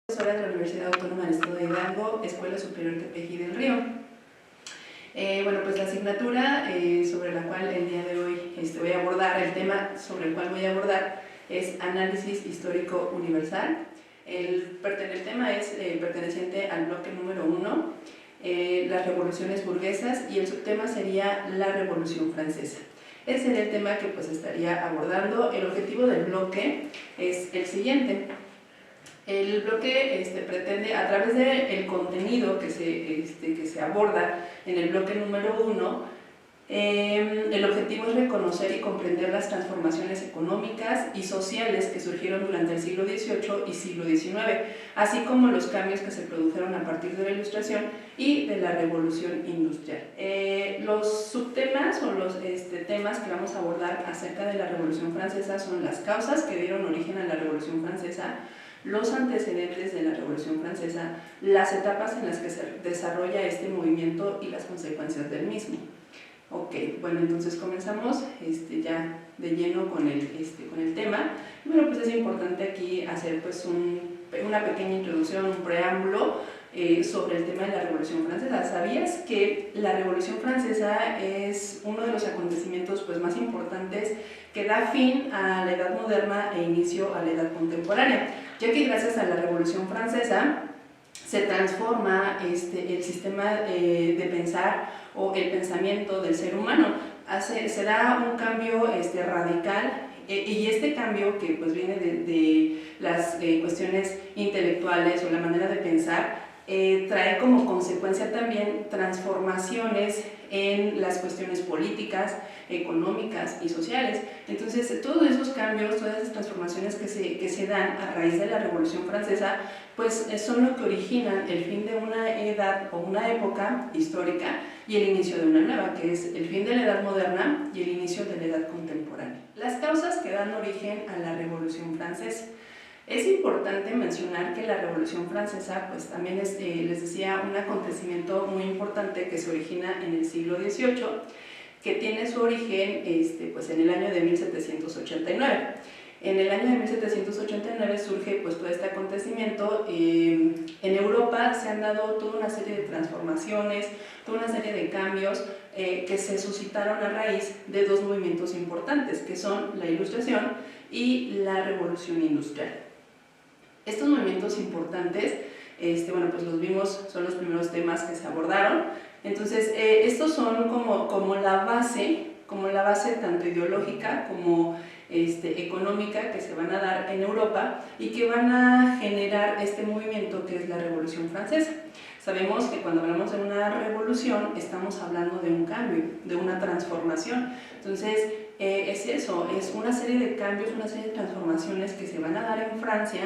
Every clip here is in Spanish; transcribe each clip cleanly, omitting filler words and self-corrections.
Profesora de la Universidad Autónoma del Estado de Hidalgo, Escuela Superior Tepeji del Río. Bueno, pues la asignatura sobre la cual el día de hoy voy a abordar, el tema sobre el cual voy a abordar es Análisis Histórico Universal. El tema es perteneciente al bloque número 1, las revoluciones burguesas, y el subtema sería la Revolución Francesa. Ese sería el tema que pues estaría abordando. El objetivo del bloque es el siguiente. El bloque pretende, a través del contenido que se aborda en el bloque número 1, el objetivo es reconocer y comprender las transformaciones económicas y sociales que surgieron durante el siglo XVIII y siglo XIX, así como los cambios que se produjeron a partir de la Ilustración y de la Revolución Industrial. Los subtemas o los temas que vamos a abordar acerca de la Revolución Francesa son las causas que dieron origen a la Revolución Francesa, los antecedentes de la Revolución Francesa, las etapas en las que se desarrolla este movimiento y las consecuencias del mismo. Ok, bueno, entonces comenzamos ya de lleno con el tema. Bueno, pues es importante aquí hacer pues una pequeña introducción, un preámbulo sobre el tema de la Revolución Francesa. ¿Sabías que la Revolución Francesa es uno de los acontecimientos pues más importantes que da fin a la Edad Moderna e inicio a la Edad Contemporánea? Ya que gracias a la Revolución Francesa se transforma el sistema de pensar o el pensamiento del ser humano. Se da un cambio radical, y este cambio que pues viene de las cuestiones intelectuales o la manera de pensar, trae como consecuencia también transformaciones en las cuestiones políticas, económicas y sociales. Entonces, todos esos cambios, todas esas transformaciones que se dan a raíz de la Revolución Francesa, pues son lo que originan el fin de una edad o una época histórica y el inicio de una nueva, que es el fin de la Edad Moderna y el inicio de la Edad Contemporánea. Las causas que dan origen a la Revolución Francesa. Es importante mencionar que la Revolución Francesa pues también es, les decía, un acontecimiento muy importante que se origina en el siglo XVIII, que tiene su origen pues en el año de 1789. En el año de 1789 surge pues todo este acontecimiento. En Europa se han dado toda una serie de transformaciones, toda una serie de cambios que se suscitaron a raíz de dos movimientos importantes, que son la Ilustración y la Revolución Industrial. Estos movimientos importantes, bueno, pues los vimos, son los primeros temas que se abordaron. Entonces, estos son como la base tanto ideológica como económica que se van a dar en Europa y que van a generar este movimiento que es la Revolución Francesa. Sabemos que cuando hablamos de una revolución estamos hablando de un cambio, de una transformación. Entonces, es eso, es una serie de cambios, una serie de transformaciones que se van a dar en Francia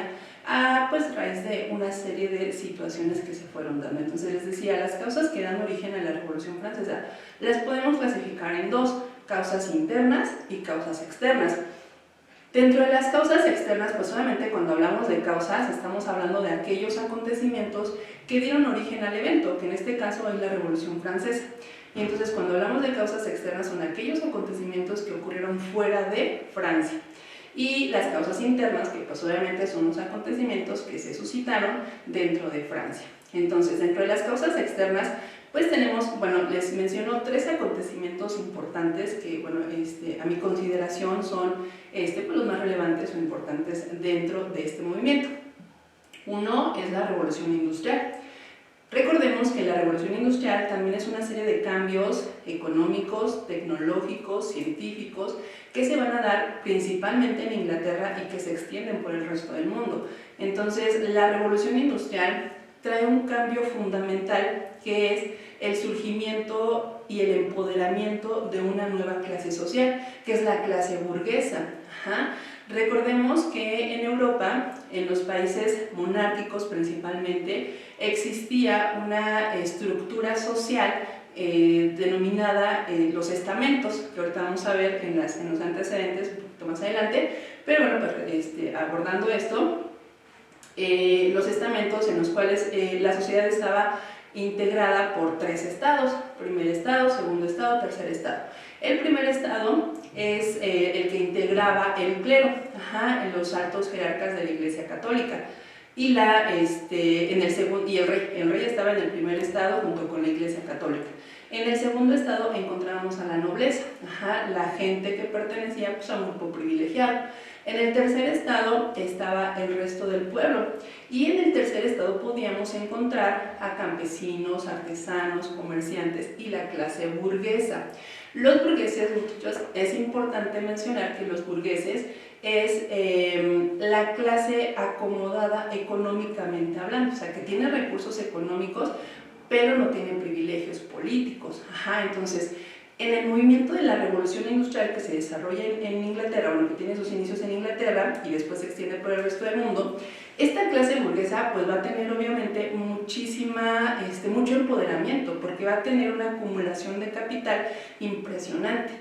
a raíz de una serie de situaciones que se fueron dando. Entonces, les decía, las causas que dan origen a la Revolución Francesa las podemos clasificar en dos: causas internas y causas externas. Dentro de las causas externas, pues solamente cuando hablamos de causas estamos hablando de aquellos acontecimientos que dieron origen al evento, que en este caso es la Revolución Francesa. Y entonces cuando hablamos de causas externas son aquellos acontecimientos que ocurrieron fuera de Francia. Y las causas internas, que pues obviamente son los acontecimientos que se suscitaron dentro de Francia. Entonces, dentro de las causas externas, pues tenemos, bueno, les menciono tres acontecimientos importantes que, bueno, a mi consideración son pues los más relevantes o importantes dentro de este movimiento. Uno es la Revolución Industrial. Recordemos que la Revolución Industrial también es una serie de cambios económicos, tecnológicos, científicos, que se van a dar principalmente en Inglaterra y que se extienden por el resto del mundo. Entonces, la Revolución Industrial trae un cambio fundamental, que es el surgimiento y el empoderamiento de una nueva clase social, que es la clase burguesa. Recordemos que en Europa, en los países monárquicos principalmente, existía una estructura social denominada los estamentos, que ahorita vamos a ver en los antecedentes un poquito más adelante, pero bueno, pues abordando esto, los estamentos en los cuales la sociedad estaba integrada por tres estados: primer estado, segundo estado, tercer estado. El primer estado es el que integraba el clero, los altos jerarcas de la Iglesia Católica. y, y el rey estaba en el primer estado junto con la Iglesia Católica. En el segundo estado encontrábamos a la nobleza, la gente que pertenecía pues, a un grupo privilegiado. En el tercer estado estaba el resto del pueblo y en el tercer estado podíamos encontrar a campesinos, artesanos, comerciantes y la clase burguesa. Los burgueses, muchachos, es importante mencionar que los burgueses es la clase acomodada económicamente hablando, o sea, que tiene recursos económicos, pero no tiene privilegios políticos. Entonces, en el movimiento de la revolución industrial que se desarrolla en Inglaterra, bueno, que tiene sus inicios en Inglaterra y después se extiende por el resto del mundo, esta clase burguesa pues va a tener obviamente mucho empoderamiento, porque va a tener una acumulación de capital impresionante.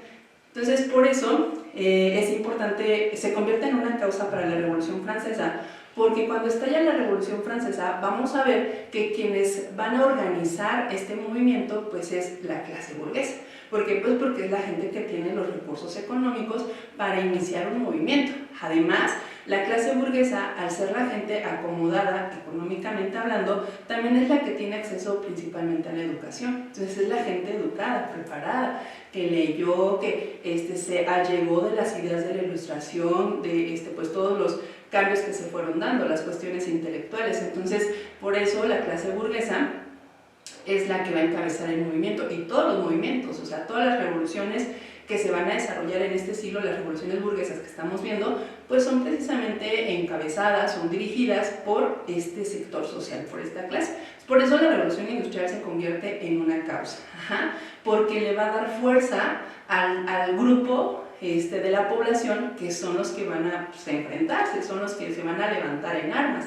Entonces, por eso es importante, se convierte en una causa para la Revolución Francesa, porque cuando estalla la Revolución Francesa vamos a ver que quienes van a organizar este movimiento pues es la clase burguesa. ¿Por qué? Pues porque es la gente que tiene los recursos económicos para iniciar un movimiento. Además, la clase burguesa, al ser la gente acomodada económicamente hablando, también es la que tiene acceso principalmente a la educación. Entonces es la gente educada, preparada, que leyó, que se allegó de las ideas de la Ilustración, de pues todos los cambios que se fueron dando, las cuestiones intelectuales. Entonces, por eso la clase burguesa es la que va a encabezar el movimiento, y todos los movimientos, o sea, todas las revoluciones que se van a desarrollar en este siglo, las revoluciones burguesas que estamos viendo, pues son precisamente encabezadas, son dirigidas por este sector social, por esta clase. Por eso la revolución industrial se convierte en una causa, porque le va a dar fuerza al grupo de la población, que son los que van a enfrentarse, son los que se van a levantar en armas.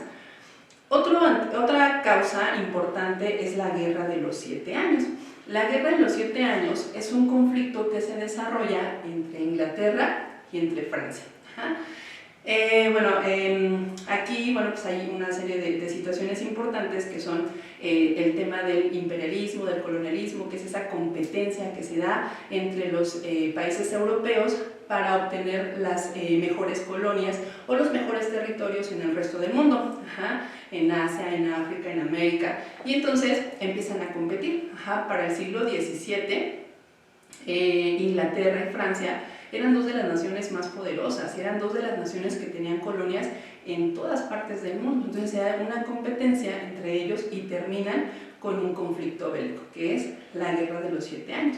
Otra causa importante es la Guerra de los 7 años. La Guerra de los 7 años es un conflicto que se desarrolla entre Inglaterra y entre Francia. Aquí pues hay una serie de situaciones importantes que son el tema del imperialismo, del colonialismo, que es esa competencia que se da entre los países europeos para obtener las mejores colonias o los mejores territorios en el resto del mundo, en Asia, en África, en América, y entonces empiezan a competir. Para el siglo XVII, Inglaterra y Francia eran dos de las naciones más poderosas, eran dos de las naciones que tenían colonias en todas partes del mundo. Entonces se da una competencia entre ellos y terminan con un conflicto bélico, que es la Guerra de los 7 años,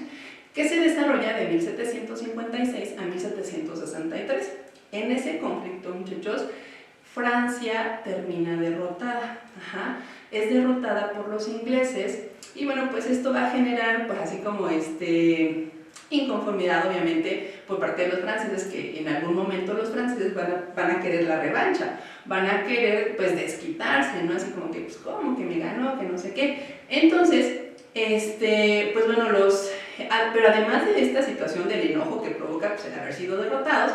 que se desarrolla de 1756 a 1763. En ese conflicto, muchachos, Francia termina derrotada, es derrotada por los ingleses, y bueno, pues esto va a generar, pues así como inconformidad obviamente por parte de los franceses, que en algún momento los franceses van a querer la revancha, van a querer pues desquitarse, ¿no? Así como que pues ¿cómo? Que me ganó, que no sé qué. Entonces, pues bueno, pero además de esta situación del enojo que provoca pues, el haber sido derrotados,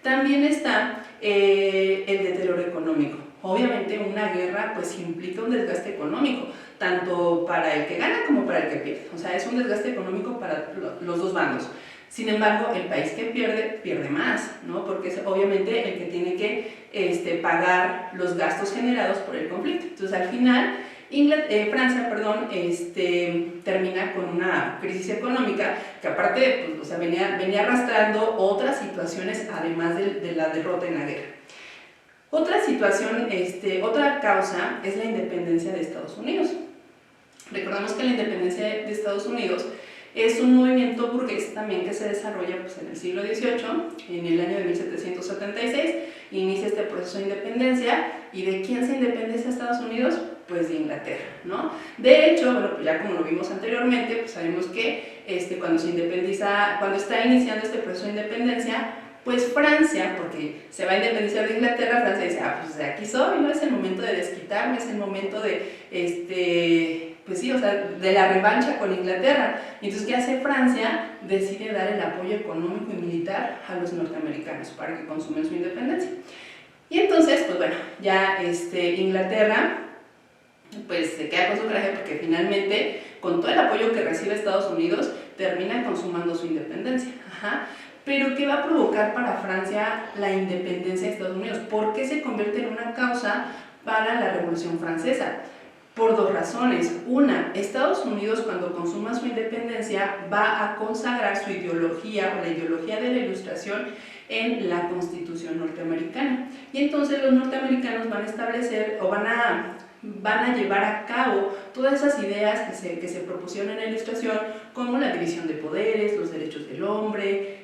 también está el deterioro económico. Obviamente una guerra pues implica un desgaste económico, tanto para el que gana como para el que pierde. O sea, es un desgaste económico para los dos bandos. Sin embargo, el país que pierde más, ¿no? Porque es obviamente el que tiene que pagar los gastos generados por el conflicto. Entonces, al final, Francia termina con una crisis económica que aparte pues, o sea, venía arrastrando otras situaciones además de la derrota en la guerra. Otra situación, otra causa es la independencia de Estados Unidos. Recordamos que la independencia de Estados Unidos es un movimiento burgués también que se desarrolla pues, en el siglo XVIII, en el año de 1776, inicia este proceso de independencia. ¿Y de quién se independiza Estados Unidos? Pues de Inglaterra, ¿no? De hecho, bueno, pues ya como lo vimos anteriormente, pues sabemos que cuando está iniciando este proceso de independencia, pues Francia, porque se va a independizar de Inglaterra, Francia dice, pues de aquí soy, no es el momento de desquitarme, es el momento de, pues sí, o sea, de la revancha con Inglaterra. Y entonces, ¿qué hace Francia? Decide dar el apoyo económico y militar a los norteamericanos para que consumen su independencia. Y entonces, pues bueno, ya Inglaterra pues se queda con su coraje porque finalmente, con todo el apoyo que recibe Estados Unidos, termina consumando su independencia. Pero ¿qué va a provocar para Francia la independencia de Estados Unidos? ¿Por qué se convierte en una causa para la Revolución Francesa, por dos razones. Una, Estados Unidos, cuando consuma su independencia, va a consagrar su ideología o la ideología de la Ilustración en la Constitución norteamericana. Y entonces los norteamericanos van a establecer o van a llevar a cabo todas esas ideas que se propusieron en la Ilustración, como la división de poderes, los derechos del hombre,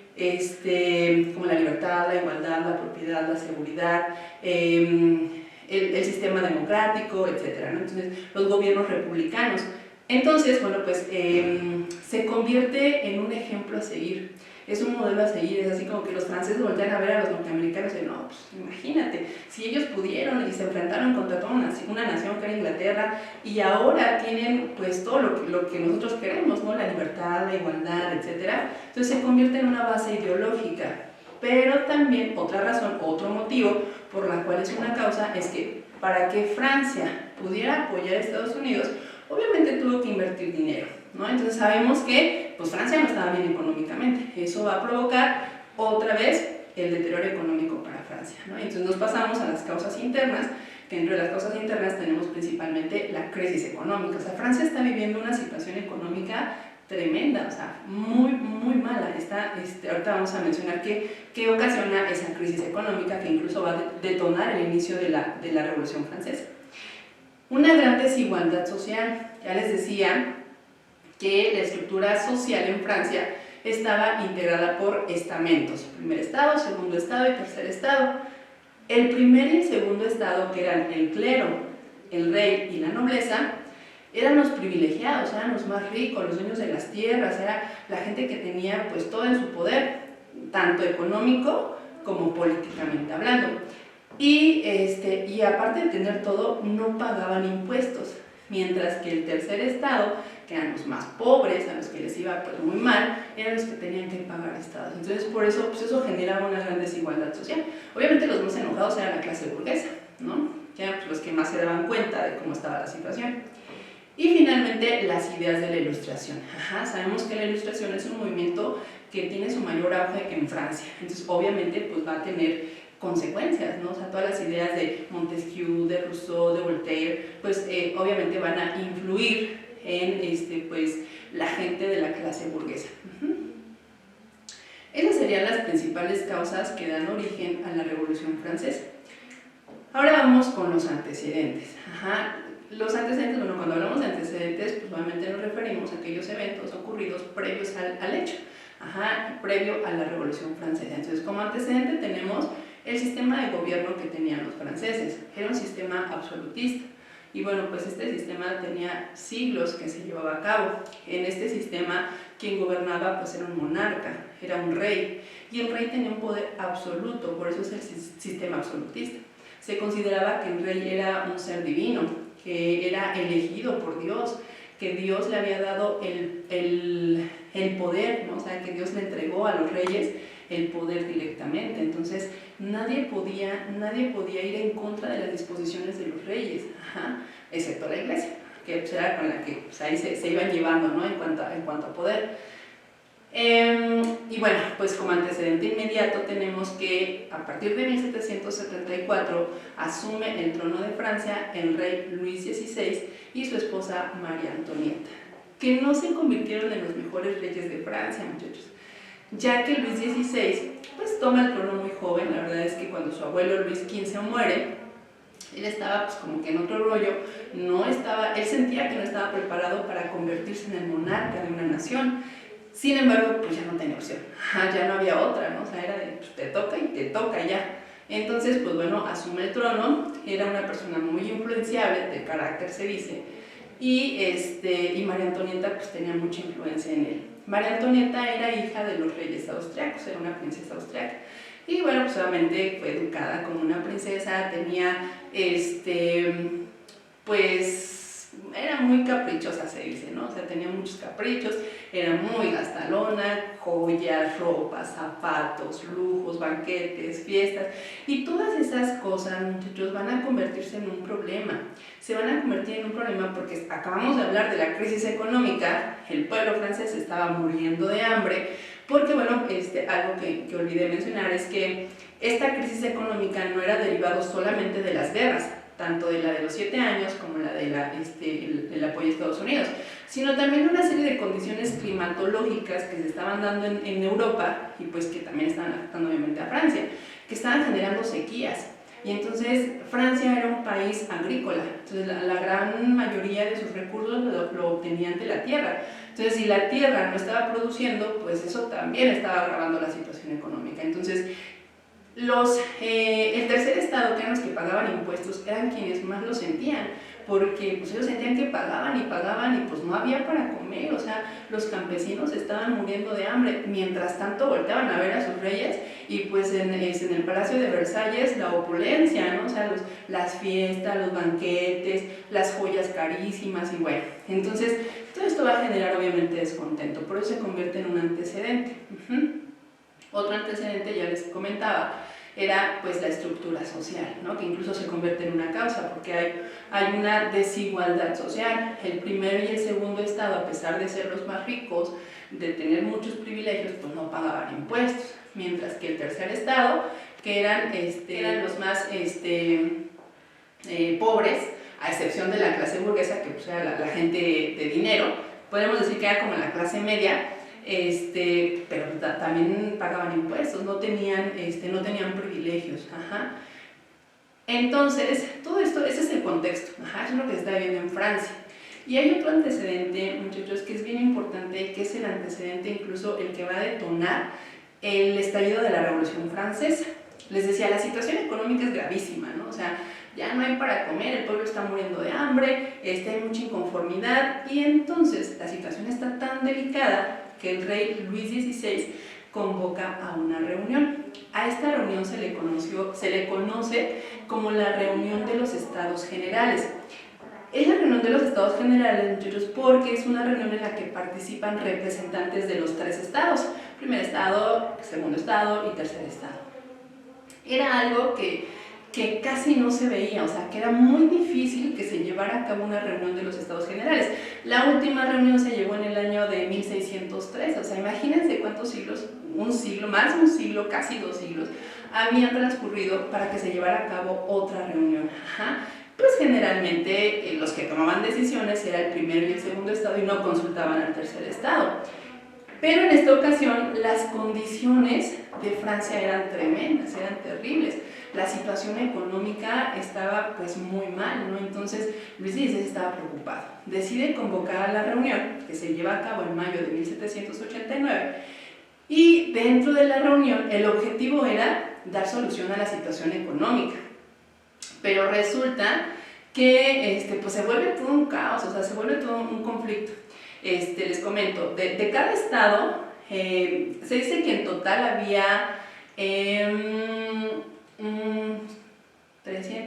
como la libertad, la igualdad, la propiedad, la seguridad, el sistema democrático, etc., ¿no? Entonces, los gobiernos republicanos. Entonces, bueno, pues se convierte en un ejemplo a seguir. Es un modelo a seguir, es así como que los franceses voltean a ver a los norteamericanos y dicen, no, pues imagínate, si ellos pudieron y se enfrentaron contra toda una nación que era Inglaterra, y ahora tienen pues todo lo que nosotros queremos, ¿no? La libertad, la igualdad, etc. Entonces se convierte en una base ideológica. Pero también otra razón, otro motivo por la cual es una causa, es que para que Francia pudiera apoyar a Estados Unidos, obviamente tuvo que invertir dinero, ¿no? Entonces sabemos que pues, Francia no estaba bien económicamente. Eso va a provocar otra vez el deterioro económico para Francia, ¿no? Entonces nos pasamos a las causas internas, que dentro de las causas internas tenemos principalmente la crisis económica. O sea, Francia está viviendo una situación económica tremenda, o sea, muy, muy mala. Ahorita vamos a mencionar qué ocasiona esa crisis económica que incluso va a detonar el inicio de la Revolución Francesa. Una gran desigualdad social. Ya les decía que la estructura social en Francia estaba integrada por estamentos: primer estado, segundo estado y tercer estado. El primer y el segundo estado, que eran el clero, el rey y la nobleza, eran los privilegiados, eran los más ricos, los dueños de las tierras, era la gente que tenía pues todo en su poder, tanto económico como políticamente hablando. Y aparte de tener todo, no pagaban impuestos, mientras que el tercer estado, que eran los más pobres, a los que les iba pues, muy mal, eran los que tenían que pagar estados. Entonces por eso, pues, eso generaba una gran desigualdad social. Obviamente los más enojados eran la clase burguesa, ¿no? Que eran pues, los que más se daban cuenta de cómo estaba la situación. Y finalmente, las ideas de la Ilustración. Sabemos que la Ilustración es un movimiento que tiene su mayor auge en Francia, entonces obviamente pues, va a tener consecuencias, ¿no? O sea, todas las ideas de Montesquieu, de Rousseau, de Voltaire, pues obviamente van a influir en pues, la gente de la clase burguesa. Esas serían las principales causas que dan origen a la Revolución Francesa. Ahora vamos con los antecedentes. Los antecedentes, bueno, cuando hablamos de antecedentes, pues obviamente nos referimos a aquellos eventos ocurridos previos al hecho, previo a la Revolución Francesa. Entonces, como antecedente tenemos el sistema de gobierno que tenían los franceses. Era un sistema absolutista. Y bueno, pues este sistema tenía siglos que se llevaba a cabo. En este sistema, quien gobernaba pues era un monarca, era un rey. Y el rey tenía un poder absoluto, por eso es el sistema absolutista. Se consideraba que el rey era un ser divino, que era elegido por Dios, que Dios le había dado el poder, ¿no? O sea, que Dios le entregó a los reyes el poder directamente. Entonces nadie podía ir en contra de las disposiciones de los reyes, excepto la iglesia, que pues, era con la que pues, ahí se iban llevando, ¿no? en cuanto a poder. Y bueno, pues como antecedente inmediato tenemos que a partir de 1774 asume el trono de Francia el rey Luis XVI y su esposa María Antonieta, que no se convirtieron en los mejores reyes de Francia, muchachos, ya que Luis XVI pues toma el trono muy joven. La verdad es que cuando su abuelo Luis XV muere, él estaba pues como que en otro rollo, él sentía que no estaba preparado para convertirse en el monarca de una nación. Sin embargo, pues ya no tenía opción, ya no había otra, ¿no? O sea, era de, pues, te toca y te toca ya. Entonces, pues bueno, asume el trono, era una persona muy influenciable, de carácter se dice, y María Antonieta pues tenía mucha influencia en él. María Antonieta era hija de los reyes austriacos, era una princesa austriaca. Y bueno, pues obviamente fue educada como una princesa, tenía, pues era muy caprichosa, se dice, ¿no? O sea, tenía muchos caprichos, era muy gastalona, joyas, ropas, zapatos, lujos, banquetes, fiestas, y todas esas cosas, muchachos, van a convertirse en un problema. Se van a convertir en un problema porque acabamos de hablar de la crisis económica, el pueblo francés estaba muriendo de hambre, porque, bueno, algo que olvidé mencionar es que esta crisis económica no era derivado solamente de las guerras, tanto de la de los 7 años como la de el apoyo a Estados Unidos, sino también una serie de condiciones climatológicas que se estaban dando en Europa y pues que también estaban afectando obviamente a Francia, que estaban generando sequías. Y entonces Francia era un país agrícola, entonces la gran mayoría de sus recursos lo obtenían de la tierra. Entonces si la tierra no estaba produciendo, pues eso también estaba agravando la situación económica. Entonces el tercer estado, que eran los que pagaban impuestos, eran quienes más lo sentían, porque pues ellos sentían que pagaban y pues no había para comer, o sea, los campesinos estaban muriendo de hambre. Mientras tanto volteaban a ver a sus reyes y pues en el Palacio de Versalles la opulencia, ¿no? O sea, las fiestas, los banquetes, las joyas carísimas y bueno, entonces todo esto va a generar obviamente descontento, por eso se convierte en un antecedente. Otro antecedente, ya les comentaba, era pues la estructura social, ¿no? Que incluso se convierte en una causa porque hay una desigualdad social. El primero y el segundo estado, a pesar de ser los más ricos, de tener muchos privilegios, pues no pagaban impuestos, mientras que el tercer estado, que eran los más pobres, a excepción de la clase burguesa, que pues era la gente de dinero, podemos decir que era como la clase media, pero también pagaban impuestos, no tenían privilegios. Entonces, todo esto, ese es el contexto, eso es lo que se está viendo en Francia. Y hay otro antecedente, muchachos, que es bien importante, que es el antecedente incluso el que va a detonar el estallido de la Revolución Francesa. Les decía, la situación económica es gravísima, ¿no? O sea, ya no hay para comer, el pueblo está muriendo de hambre, hay mucha inconformidad, y entonces la situación está tan delicada que el rey Luis XVI convoca a una reunión. A esta reunión se le conoce como la reunión de los Estados Generales. Es la reunión de los Estados Generales, muchachos, porque es una reunión en la que participan representantes de los 3 estados, primer estado, segundo estado y tercer estado. Era algo que casi no se veía, o sea, que era muy difícil que se llevara a cabo una reunión de los Estados Generales. La última reunión se llevó en el año de 1603, o sea, imagínense cuántos siglos, un siglo, más de un siglo, casi 2 siglos, habían transcurrido para que se llevara a cabo otra reunión. Pues generalmente los que tomaban decisiones era el primero y el segundo estado y no consultaban al tercer estado. Pero en esta ocasión las condiciones de Francia eran tremendas, eran terribles. La situación económica estaba pues muy mal, ¿no? Entonces Luis XVI estaba preocupado. Decide convocar a la reunión, que se lleva a cabo en mayo de 1789, y dentro de la reunión el objetivo era dar solución a la situación económica. Pero resulta que pues se vuelve todo un caos, o sea, se vuelve todo un conflicto. Les comento, de cada estado, se dice que en total había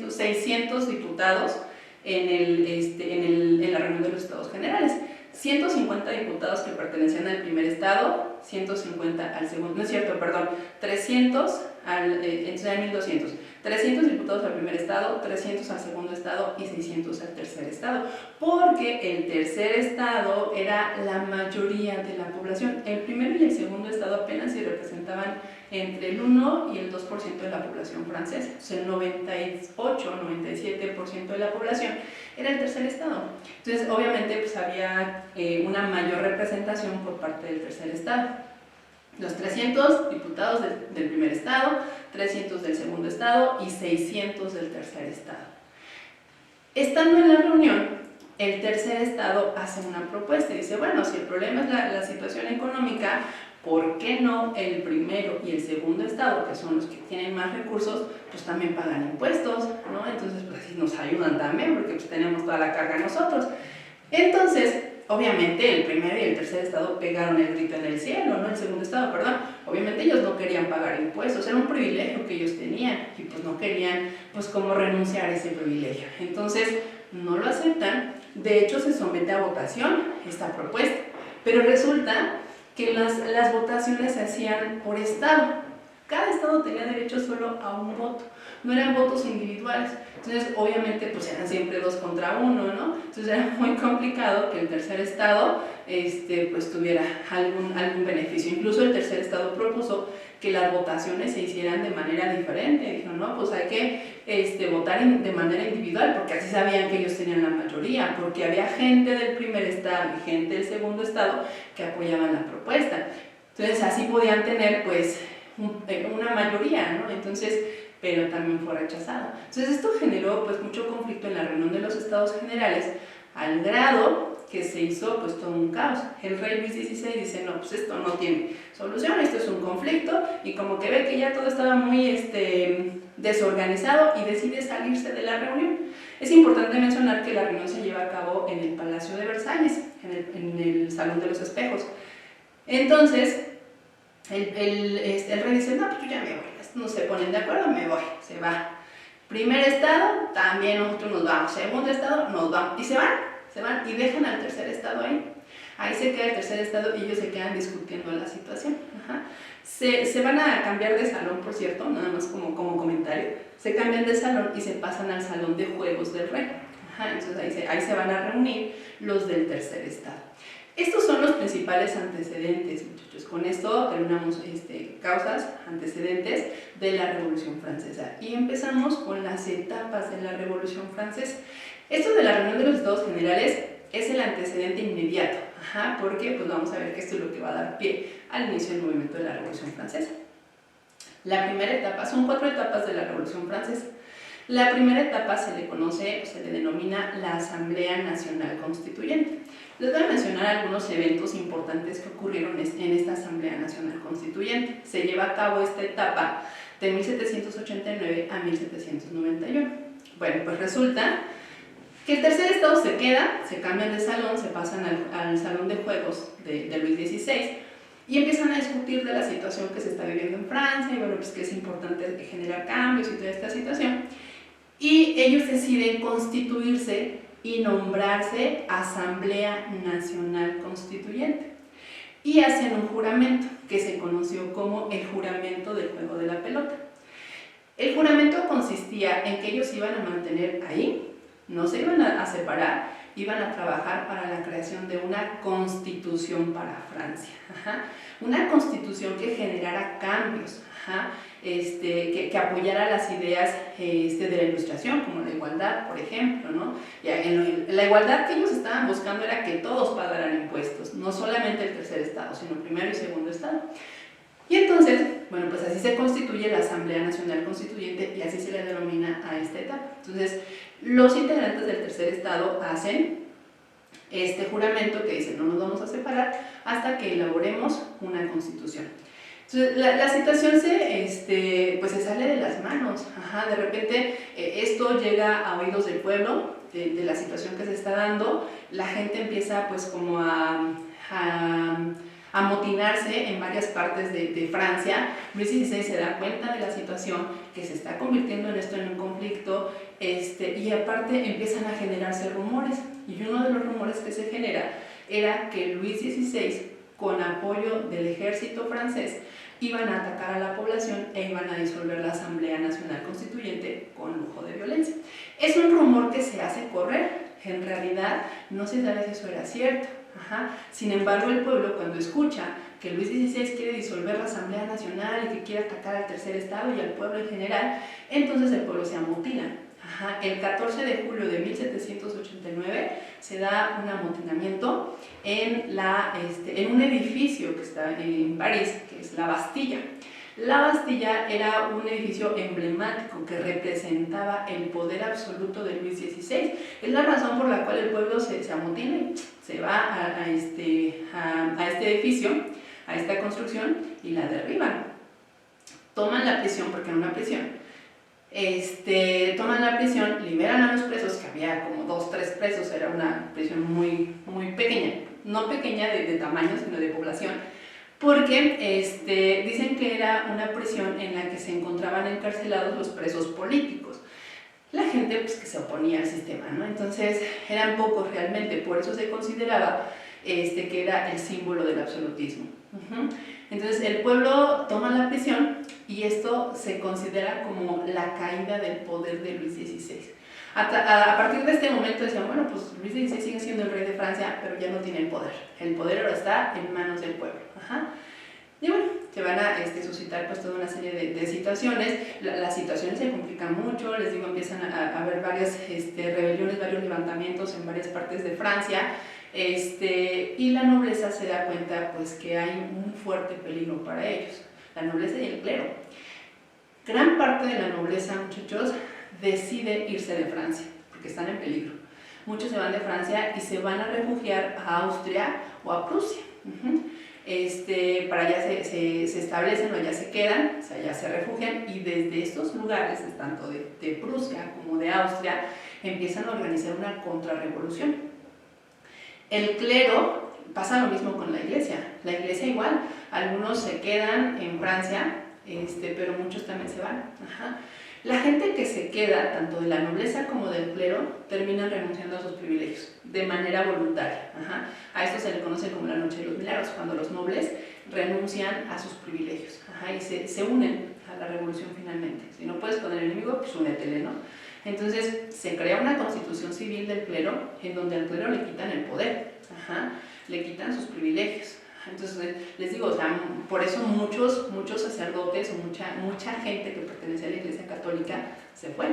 600 diputados en la reunión de los estados generales. 150 diputados que pertenecían al primer estado, 150 al segundo, no es cierto, perdón, 300 entonces eran 1200. 300 diputados al primer estado, 300 al segundo estado y 600 al tercer estado, porque el tercer estado era la mayoría de la población. El primero y el segundo estado apenas se representaban entre el 1 y el 2% de la población francesa, o sea, el 98-97% de la población era el tercer estado. Entonces, obviamente, pues había una mayor representación por parte del tercer estado. Los 300 diputados del primer estado, 300 del segundo estado y 600 del tercer estado. Estando en la reunión, el tercer estado hace una propuesta y dice, bueno, si el problema es la situación económica, ¿por qué no el primero y el segundo estado, que son los que tienen más recursos, pues también pagan impuestos, ¿no? Entonces, pues así nos ayudan también, porque pues tenemos toda la carga nosotros. Entonces, obviamente el primero y el tercer estado pegaron el grito en el cielo, ¿no? El segundo estado, perdón. Obviamente ellos no querían pagar impuestos, era un privilegio que ellos tenían y pues no querían pues como renunciar a ese privilegio. Entonces no lo aceptan, de hecho se somete a votación esta propuesta, pero resulta que las votaciones se hacían por estado. Cada estado tenía derecho solo a un voto, no eran votos individuales. Entonces, obviamente, pues eran siempre 2 contra 1, ¿no? Entonces era muy complicado que el tercer estado pues tuviera algún beneficio. Incluso el tercer estado propuso que las votaciones se hicieran de manera diferente. Dijeron, no, pues hay que votar de manera individual, porque así sabían que ellos tenían la mayoría, porque había gente del primer estado y gente del segundo estado que apoyaban la propuesta. Entonces así podían tener pues una mayoría, ¿no? Entonces, pero también fue rechazado. Entonces esto generó pues mucho conflicto en la reunión de los Estados Generales, al grado que se hizo pues todo un caos. El rey Luis XVI dice, no, pues esto no tiene solución, esto es un conflicto, y como que ve que ya todo estaba muy desorganizado y decide salirse de la reunión. Es importante mencionar que la reunión se lleva a cabo en el Palacio de Versalles, en el Salón de los Espejos. Entonces, el rey dice, no, pues yo ya me voy, no se ponen de acuerdo, me voy, se va. Primer estado, también nosotros nos vamos. Segundo estado, nos vamos. Y se van y dejan al tercer estado ahí. Ahí se queda el tercer estado y ellos se quedan discutiendo la situación. Ajá. Se van a cambiar de salón, por cierto, nada más como comentario. Se cambian de salón y se pasan al salón de juegos del rey. Ajá. Entonces ahí se van a reunir los del tercer estado. Estos son los principales antecedentes, muchachos. Con esto terminamos causas, antecedentes de la Revolución Francesa. Y empezamos con las etapas de la Revolución Francesa. Esto de la reunión de los Estados Generales es el antecedente inmediato, porque pues vamos a ver que esto es lo que va a dar pie al inicio del movimiento de la Revolución Francesa. La primera etapa, son 4 etapas de la Revolución Francesa. La primera etapa se le conoce o se le denomina la Asamblea Nacional Constituyente. Les voy a mencionar algunos eventos importantes que ocurrieron en esta Asamblea Nacional Constituyente. Se lleva a cabo esta etapa de 1789 a 1791. Bueno, pues resulta que el tercer estado se queda, se cambian de salón, se pasan al salón de juegos de Luis XVI y empiezan a discutir de la situación que se está viviendo en Francia y bueno, pues que es importante generar cambios y toda esta situación. Y ellos deciden constituirse y nombrarse Asamblea Nacional Constituyente. Y hacen un juramento que se conoció como el juramento del juego de la pelota. El juramento consistía en que ellos iban a mantener ahí, no se iban a separar, iban a trabajar para la creación de una constitución para Francia. Una constitución que generara cambios, que apoyara las ideas de la ilustración, como la igualdad, por ejemplo, ¿no? La igualdad que ellos estaban buscando era que todos pagaran impuestos, no solamente el tercer estado, sino primero y segundo estado. Y entonces, bueno, pues así se constituye la Asamblea Nacional Constituyente y así se le denomina a esta etapa. Entonces, los integrantes del tercer estado hacen este juramento que dice no nos vamos a separar hasta que elaboremos una constitución. Entonces, la situación pues se sale de las manos. De repente esto llega a oídos del pueblo, de la situación que se está dando. La gente empieza pues como a amotinarse en varias partes de Francia. Luis XVI se da cuenta de la situación, que se está convirtiendo en esto en un conflicto, y aparte empiezan a generarse rumores. Y uno de los rumores que se genera era que Luis XVI, con apoyo del ejército francés, iban a atacar a la población e iban a disolver la Asamblea Nacional Constituyente con lujo de violencia. Es un rumor que se hace correr, en realidad no se sabe si eso era cierto. Sin embargo, el pueblo, cuando escucha que Luis XVI quiere disolver la Asamblea Nacional y que quiere atacar al tercer estado y al pueblo en general, entonces el pueblo se amotina. El 14 de julio de 1789 se da un amotinamiento en un edificio que está en París, que es la Bastilla. La Bastilla era un edificio emblemático que representaba el poder absoluto de Luis XVI. Es la razón por la cual el pueblo se amotina y se va a este edificio, a esta construcción, y la derriban. Toman la prisión, porque era una prisión. Toman la prisión, liberan a los presos, que había como 2 o 3 presos, era una prisión muy, muy pequeña, no pequeña de tamaño, sino de población, porque dicen que era una prisión en la que se encontraban encarcelados los presos políticos. La gente pues, que se oponía al sistema, ¿no? Entonces eran pocos realmente, por eso se consideraba que era el símbolo del absolutismo. Entonces el pueblo toma la prisión y esto se considera como la caída del poder de Luis XVI. A partir de este momento decían, bueno, pues Luis XVI sigue siendo el rey de Francia, pero ya no tiene el poder. El poder ahora está en manos del pueblo. Y bueno, se van a suscitar pues toda una serie de situaciones. Las situaciones se complican mucho, les digo, empiezan a haber varias rebeliones, varios levantamientos en varias partes de Francia, y la nobleza se da cuenta pues que hay un fuerte peligro para ellos, la nobleza y el clero. Gran parte de la nobleza, muchachos, decide irse de Francia, porque están en peligro. Muchos se van de Francia y se van a refugiar a Austria o a Prusia. Para allá se establecen o allá se quedan, o sea, allá se refugian, y desde estos lugares, tanto de Prusia como de Austria, empiezan a organizar una contrarrevolución. El clero, pasa lo mismo con la iglesia igual, algunos se quedan en Francia, pero muchos también se van. La gente que se queda, tanto de la nobleza como del clero, terminan renunciando a sus privilegios de manera voluntaria. A esto se le conoce como la Noche de los Milagros, cuando los nobles renuncian a sus privilegios y se unen a la revolución finalmente. Si no puedes con el enemigo, pues únetele, ¿no? Entonces se crea una constitución civil del clero en donde al clero le quitan el poder, le quitan sus privilegios. Entonces les digo, o sea, por eso muchos sacerdotes o mucha gente que pertenece a la Iglesia Católica se fue.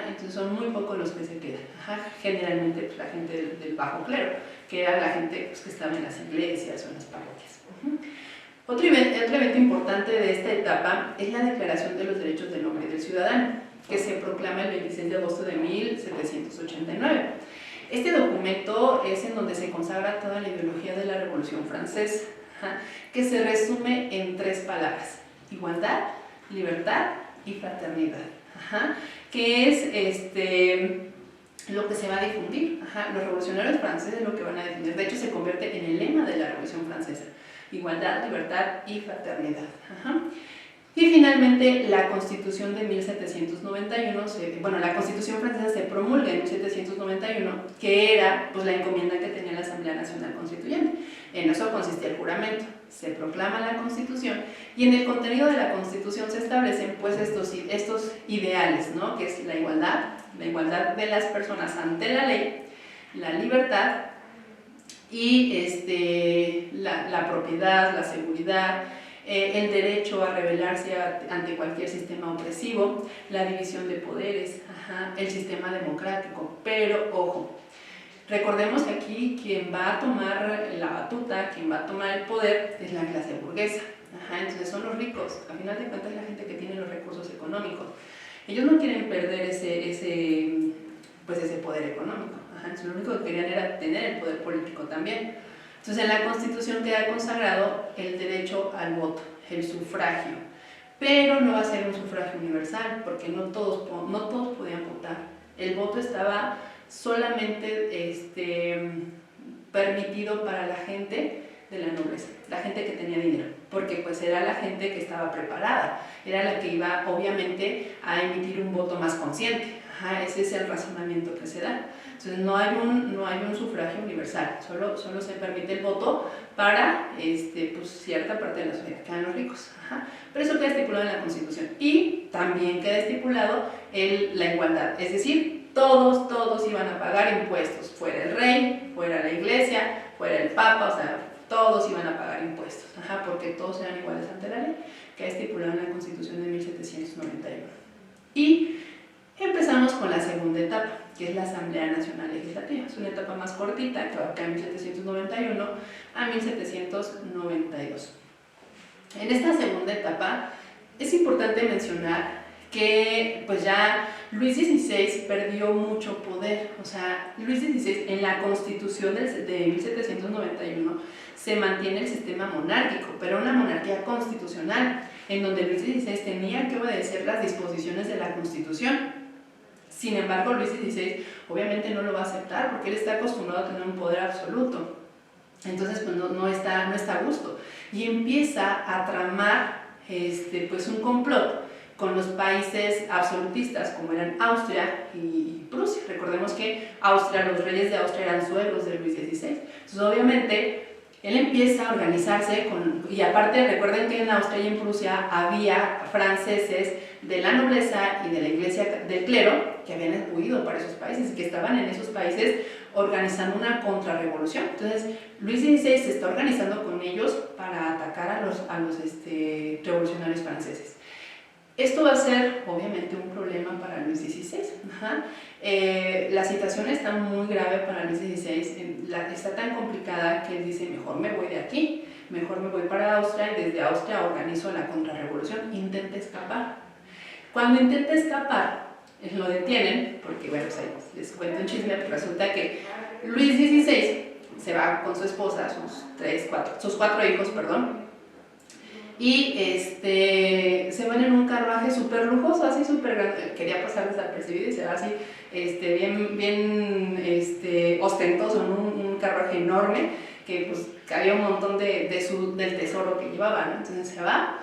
Entonces son muy pocos los que se quedan. Generalmente pues, la gente del bajo clero, que era la gente pues, que estaba en las iglesias o en las parroquias. Otro evento importante de esta etapa es la Declaración de los Derechos del Hombre y del Ciudadano, que se proclama el 26 de agosto de 1789. Este documento es en donde se consagra toda la ideología de la Revolución Francesa, que se resume en 3 palabras: igualdad, libertad y fraternidad, que es lo que se va a difundir. Los revolucionarios franceses lo que van a defender, de hecho se convierte en el lema de la Revolución Francesa: igualdad, libertad y fraternidad. Y finalmente la Constitución de 1791, la Constitución francesa se promulga en 1791, que era pues, la encomienda que tenía la Asamblea Nacional Constituyente. En eso consistía el juramento. Se proclama la Constitución y en el contenido de la Constitución se establecen pues, estos ideales, ¿no? Que es la igualdad de las personas ante la ley, la libertad y la propiedad, la seguridad, el derecho a rebelarse ante cualquier sistema opresivo, la división de poderes, el sistema democrático. Pero, ojo, recordemos que aquí quien va a tomar la batuta, quien va a tomar el poder es la clase burguesa. Entonces son los ricos, a final de cuentas es la gente que tiene los recursos económicos. Ellos no quieren perder ese poder económico. Entonces lo único que querían era tener el poder político también. Entonces en la Constitución queda consagrado el derecho al voto, el sufragio, pero no va a ser un sufragio universal porque no todos podían votar. El voto estaba solamente permitido para la gente de la nobleza, la gente que tenía dinero, porque pues era la gente que estaba preparada, era la que iba obviamente a emitir un voto más consciente. Ese es el razonamiento que se da. Entonces no hay un sufragio universal, solo se permite el voto para pues, cierta parte de la sociedad, quedan los ricos. Pero eso queda estipulado en la Constitución. Y también queda estipulado la igualdad, es decir, todos iban a pagar impuestos, fuera el rey, fuera la iglesia, fuera el papa, o sea, todos iban a pagar impuestos, porque todos eran iguales ante la ley, queda estipulado en la Constitución de 1791. Y empezamos con la segunda etapa, que es la Asamblea Nacional Legislativa. Es una etapa más cortita, que va de 1791 a 1792. En esta segunda etapa es importante mencionar que pues ya Luis XVI perdió mucho poder. O sea, Luis XVI en la Constitución de 1791 se mantiene el sistema monárquico, pero una monarquía constitucional, en donde Luis XVI tenía que obedecer las disposiciones de la Constitución. Sin embargo, Luis XVI obviamente no lo va a aceptar porque él está acostumbrado a tener un poder absoluto. Entonces pues no está a gusto y empieza a tramar pues un complot con los países absolutistas como eran Austria y Prusia. Recordemos que los reyes de Austria eran suegros de Luis XVI. Entonces obviamente Él empieza a organizarse y aparte recuerden que en Austria y en Prusia había franceses de la nobleza y de la iglesia del clero que habían huido para esos países y que estaban en esos países organizando una contrarrevolución. Entonces Luis XVI se está organizando con ellos para atacar a los revolucionarios franceses. Esto va a ser obviamente un problema para Luis XVI. La situación está muy grave para Luis XVI, está tan complicada que él dice, mejor me voy de aquí, mejor me voy para Austria y desde Austria organizo la contrarrevolución, intenta escapar. Cuando intenta escapar, lo detienen, porque bueno, pues les cuento un chisme, pues resulta que Luis XVI se va con su esposa, sus cuatro hijos, y se van en un carruaje súper lujoso, así súper grande, quería pasar desapercibido y se va así, bien ostentoso, en un carruaje enorme, que pues había un montón del tesoro que llevaba, ¿no? Entonces se va,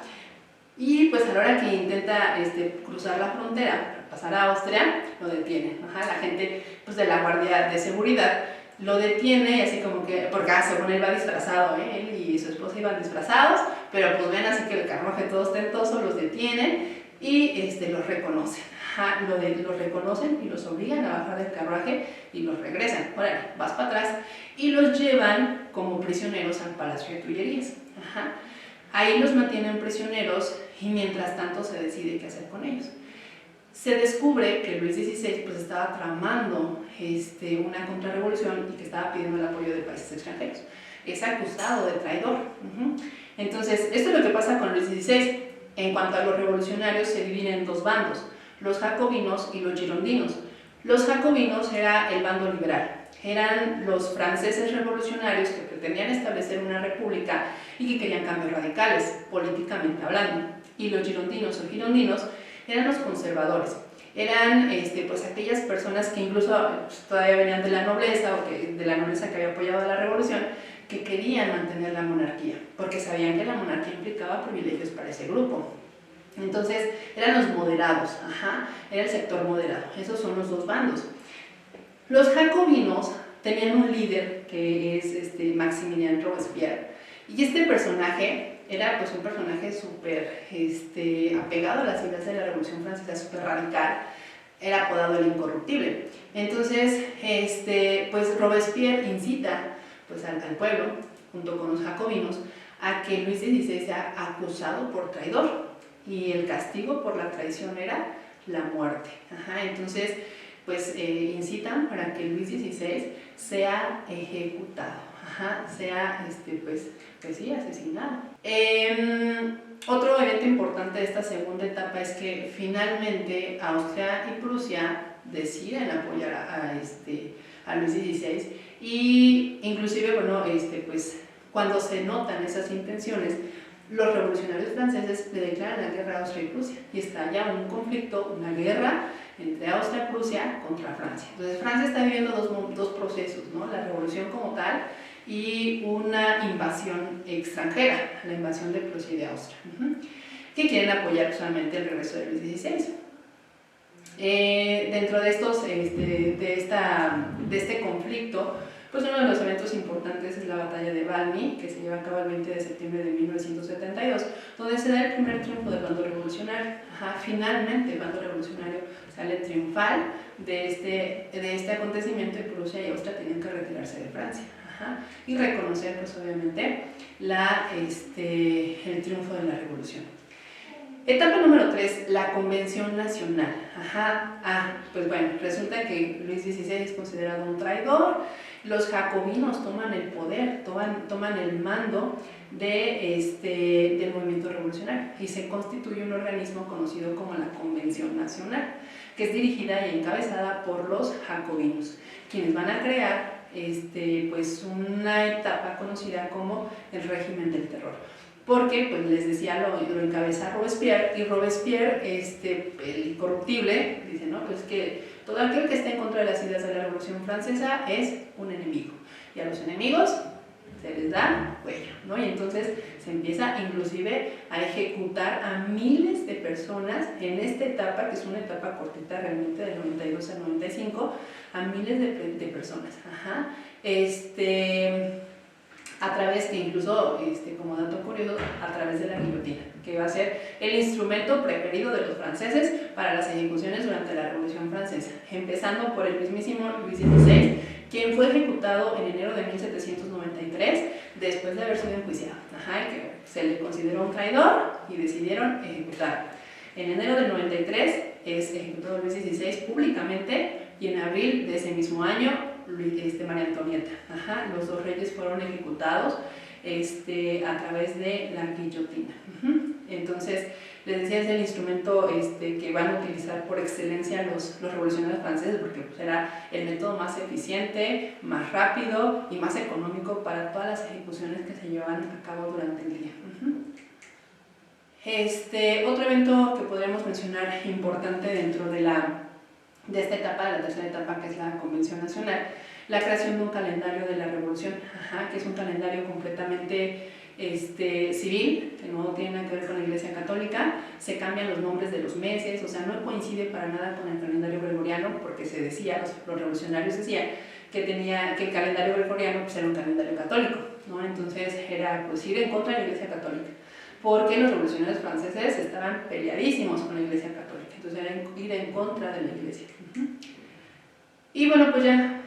y pues a la hora que intenta cruzar la frontera, pasar a Austria, lo detienen, la gente pues de la guardia de seguridad lo detiene, y así como que, porque según él va disfrazado, él y su esposa iban disfrazados, pero pues ven así que el carruaje todo ostentoso, los detienen y los reconocen, los reconocen y los obligan a bajar del carruaje y los regresan, órale, vas para atrás, y los llevan como prisioneros al Palacio de Tullerías. Ahí los mantienen prisioneros y mientras tanto se decide qué hacer con ellos. Se descubre que Luis XVI pues, estaba tramando una contrarrevolución y que estaba pidiendo el apoyo de países extranjeros. Es acusado de traidor. Entonces, esto es lo que pasa con Luis XVI. En cuanto a los revolucionarios, se dividen en dos bandos, los jacobinos y los girondinos. Los jacobinos era el bando liberal. Eran los franceses revolucionarios que pretendían establecer una república y que querían cambios radicales, políticamente hablando. Y los girondinos o girondinos eran los conservadores, eran pues aquellas personas que incluso todavía venían de la nobleza o de la nobleza que había apoyado la revolución, que querían mantener la monarquía, porque sabían que la monarquía implicaba privilegios para ese grupo. Entonces eran los moderados, era el sector moderado, esos son los dos bandos. Los jacobinos tenían un líder que es Maximilien Robespierre, y este personaje era pues un personaje súper apegado a las ideas de la Revolución Francesa, súper radical, era apodado el incorruptible. Entonces, pues Robespierre incita pues, al pueblo, junto con los jacobinos, a que Luis XVI sea acusado por traidor, y el castigo por la traición era la muerte. Entonces, pues incitan para que Luis XVI sea ejecutado, sea pues sí, asesinado. Otro evento importante de esta segunda etapa es que finalmente Austria y Prusia deciden apoyar a Luis XVI, y inclusive, bueno, pues cuando se notan esas intenciones, los revolucionarios franceses le declaran la guerra a Austria y Prusia, y estalla un conflicto, una guerra entre Austria y Prusia contra Francia. Entonces Francia está viviendo dos procesos, ¿no? La revolución como tal y una invasión extranjera, la invasión de Prusia y de Austria, que quieren apoyar solamente el regreso de Luis XVI. Dentro de este conflicto, pues uno de los eventos importantes es la batalla de Valmy, que se lleva a cabo el 20 de septiembre de 1972, donde se da el primer triunfo del bando revolucionario. Finalmente el bando revolucionario sale triunfal de este acontecimiento, y Prusia y Austria tenían que retirarse de Francia. Y reconocer, pues obviamente, el triunfo de la revolución. Etapa número 3, la Convención Nacional. Pues bueno, resulta que Luis XVI es considerado un traidor, los jacobinos toman el poder, toman el mando del movimiento revolucionario, y se constituye un organismo conocido como la Convención Nacional, que es dirigida y encabezada por los jacobinos, quienes van a crear pues una etapa conocida como el régimen del terror, porque pues les decía, lo encabeza Robespierre, y Robespierre, el incorruptible, dice, ¿no? Pues que todo aquel que esté en contra de las ideas de la Revolución Francesa es un enemigo, y a los enemigos se les da cuello, ¿no? Y entonces se empieza inclusive a ejecutar a miles de personas en esta etapa, que es una etapa cortita realmente, del 92 al 95, a miles de personas. a través, que incluso, como dato curioso, a través de la guillotina, que va a ser el instrumento preferido de los franceses para las ejecuciones durante la Revolución Francesa, empezando por el mismísimo Luis XVI, quien fue ejecutado en enero de 1793, después de haber sido enjuiciado, y que se le consideró un traidor y decidieron ejecutarlo. En enero del 93 es ejecutado Luis XVI públicamente, y en abril de ese mismo año María Antonieta. Los dos reyes fueron ejecutados a través de la guillotina. Entonces, les decía, es el instrumento que van a utilizar por excelencia los revolucionarios franceses, porque pues, era el método más eficiente, más rápido y más económico para todas las ejecuciones que se llevaban a cabo durante el día. Otro evento que podríamos mencionar importante dentro de esta etapa, de la tercera etapa, que es la Convención Nacional, la creación de un calendario de la Revolución, que es un calendario completamente civil, que no tiene nada que ver con la Iglesia Católica. Se cambian los nombres de los meses, o sea, no coincide para nada con el calendario gregoriano, porque se decía, los revolucionarios decían que el calendario gregoriano pues, era un calendario católico, ¿no? Entonces era pues, ir en contra de la Iglesia Católica, porque los revolucionarios franceses estaban peleadísimos con la Iglesia Católica, entonces era ir en contra de la Iglesia. Y bueno, pues ya,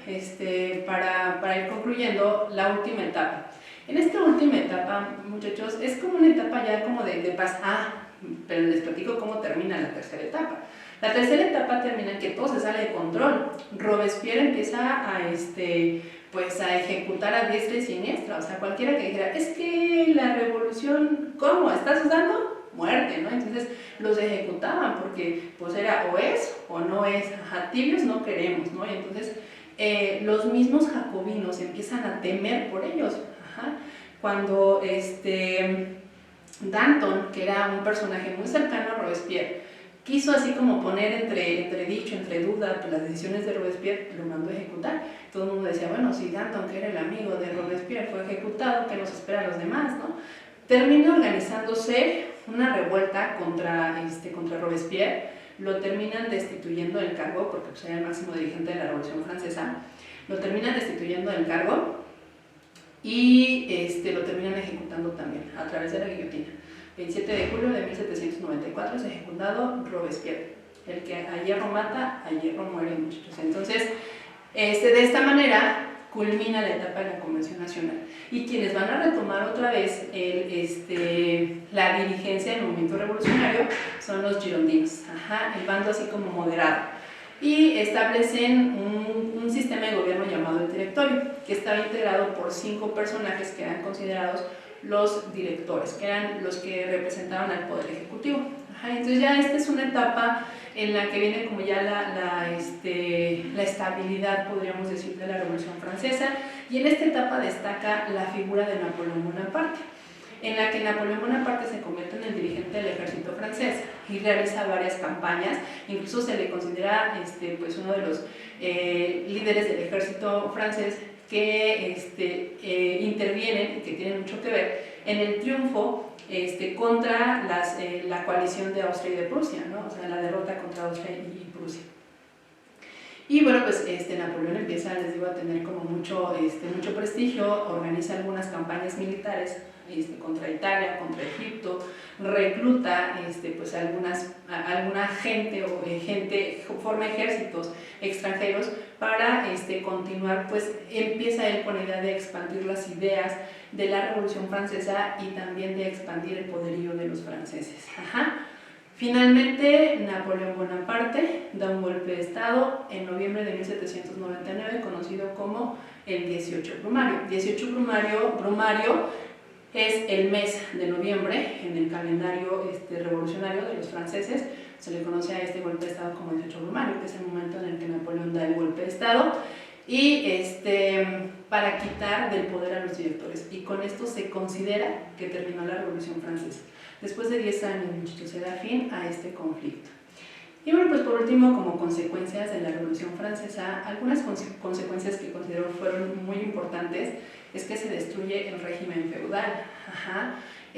para ir concluyendo, la última etapa. En esta última etapa, muchachos, es como una etapa ya como de paz. Pero les platico cómo termina la tercera etapa. La tercera etapa termina en que todo se sale de control. Robespierre empieza a ejecutar a diestra y siniestra. O sea, cualquiera que dijera, es que la revolución, ¿cómo? ¿Estás usando? Muerte, ¿no? Entonces los ejecutaban porque pues era o es o no es, tibios no queremos, ¿no? Y entonces los mismos jacobinos empiezan a temer por ellos. Cuando Danton, que era un personaje muy cercano a Robespierre, quiso así como poner entre duda pues, las decisiones de Robespierre, lo mandó a ejecutar. Todo el mundo decía, bueno, si Danton, que era el amigo de Robespierre, fue ejecutado, ¿qué nos espera a los demás, no? Termina organizándose una revuelta contra Robespierre, lo terminan destituyendo del cargo, porque pues, era el máximo dirigente de la Revolución Francesa, lo terminan destituyendo del cargo y lo terminan ejecutando también a través de la guillotina. 27 de julio de 1794 es ejecutado Robespierre, el que a hierro mata, a hierro muere, muchachos. Entonces, de esta manera culmina la etapa de la Convención Nacional. Y quienes van a retomar otra vez la dirigencia del movimiento revolucionario son los girondinos, el bando así como moderado. Y establecen un sistema de gobierno llamado el directorio, que estaba integrado por 5 personajes que eran considerados los directores, que eran los que representaban al poder ejecutivo. Entonces ya esta es una etapa en la que viene como ya la estabilidad, podríamos decir, de la Revolución Francesa, y en esta etapa destaca la figura de Napoleón Bonaparte, en la que Napoleón Bonaparte se convierte en el dirigente del ejército francés y realiza varias campañas. Incluso se le considera pues uno de los líderes del ejército francés que intervienen y que tienen mucho que ver en el triunfo contra la coalición de Austria y de Prusia, ¿no? O sea, la derrota contra Austria y Prusia. Y bueno, pues Napoleón empieza, les digo, a tener como mucho prestigio, organiza algunas campañas militares contra Italia, contra Egipto, recluta pues alguna gente forma ejércitos extranjeros para continuar, pues empieza él con la idea de expandir las ideas de la Revolución Francesa y también de expandir el poderío de los franceses. Finalmente, Napoleón Bonaparte da un golpe de estado en noviembre de 1799, conocido como el 18 Brumario. 18 Brumario es el mes de noviembre en el calendario revolucionario de los franceses. Se le conoce a este golpe de estado como el 18 Brumario, que es el momento en el que Napoleón da el golpe de estado y para quitar del poder a los directores. Y con esto se considera que terminó la Revolución Francesa. Después de 10 años, muchachos, se da fin a este conflicto. Y bueno, pues por último, como consecuencias de la Revolución Francesa, algunas consecuencias que considero fueron muy importantes es que se destruye el régimen feudal.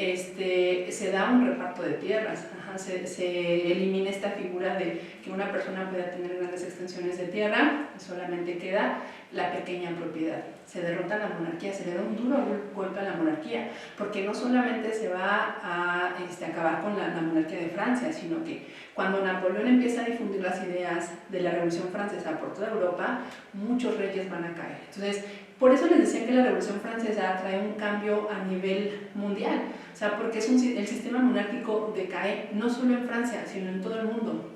se da un reparto de tierras, se elimina esta figura de que una persona pueda tener grandes extensiones de tierra, solamente queda la pequeña propiedad. Se derrota la monarquía, se le da un duro golpe a la monarquía, porque no solamente se va a acabar con la monarquía de Francia, sino que cuando Napoleón empieza a difundir las ideas de la Revolución Francesa por toda Europa, muchos reyes van a caer. Entonces, por eso les decía que la Revolución Francesa trae un cambio a nivel mundial, o sea, porque el sistema monárquico decae no solo en Francia, sino en todo el mundo.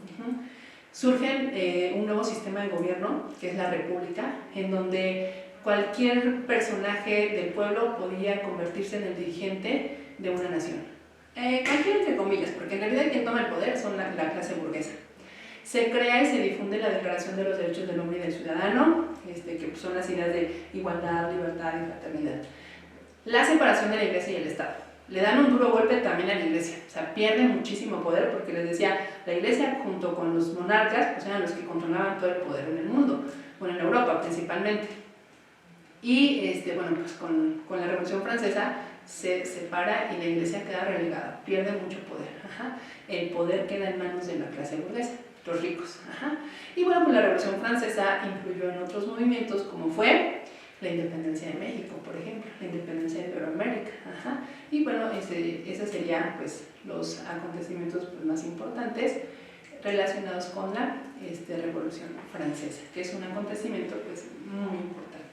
Surge un nuevo sistema de gobierno, que es la República, en donde cualquier personaje del pueblo podía convertirse en el dirigente de una nación. Cualquier entre comillas, porque en realidad quien toma el poder son la clase burguesa. Se crea y se difunde la Declaración de los Derechos del Hombre y del Ciudadano, que son las ideas de igualdad, libertad y fraternidad. La separación de la Iglesia y el Estado. Le dan un duro golpe también a la Iglesia, o sea, pierde muchísimo poder porque les decía, la Iglesia junto con los monarcas pues eran los que controlaban todo el poder en el mundo, bueno, en Europa principalmente. Y bueno, pues con la Revolución Francesa se separa y la Iglesia queda relegada, pierde mucho poder. El poder queda en manos de la clase burguesa, los ricos. Y bueno, pues la Revolución Francesa influyó en otros movimientos como fue la independencia de México, por ejemplo, la independencia de Iberoamérica. Y bueno, esos serían pues, los acontecimientos pues, más importantes relacionados con la Revolución Francesa, que es un acontecimiento pues, muy importante.